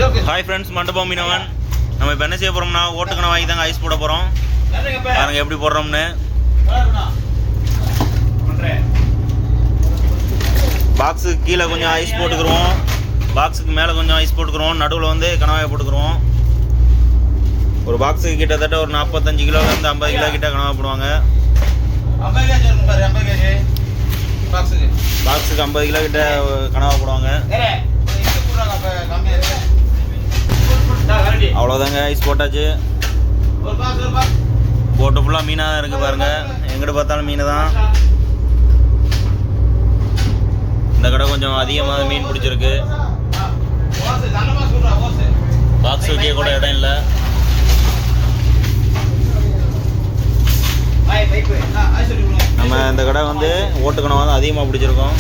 Hi friends, மண்டபம் மீனவன். நம்ம இப்போ என்ன செய்ய போகிறோம்னா ஓட்டுக்கணை வாங்கி தாங்க ஐஸ் போட போகிறோம். பாருங்கள் எப்படி போடுறோம்னு. பாக்ஸுக்கு கீழே கொஞ்சம் ஐஸ் போட்டுக்கிறோம், பாக்ஸுக்கு மேலே கொஞ்சம் ஐஸ் போட்டுக்கிறோம், நடுவில் வந்து கணவாயை போட்டுக்கிறோம். ஒரு பாக்ஸுக்கு கிட்டத்தட்ட ஒரு 45 கிலோலேருந்து 50 கிலோ கிட்ட கனவா போடுவாங்க. பாக்ஸுக்கு 50 கிலோ கிட்ட கனவா போடுவாங்க. அவ்வளோதாங்க, ஐஸ் போட்டாச்சு. போட்டு ஃபுல்லாக மீனாக தான் இருக்குது பாருங்கள். எங்கிட்ட பார்த்தாலும் மீன் தான். இந்த கடை கொஞ்சம் அதிகமாக மீன் பிடிச்சிருக்கு. பாக்ஸ் வைக்க கூட இடம் இல்லை. நம்ம இந்த கடை வந்து ஓட்டுக்கணை வந்து அதிகமாக பிடிச்சிருக்கோம்.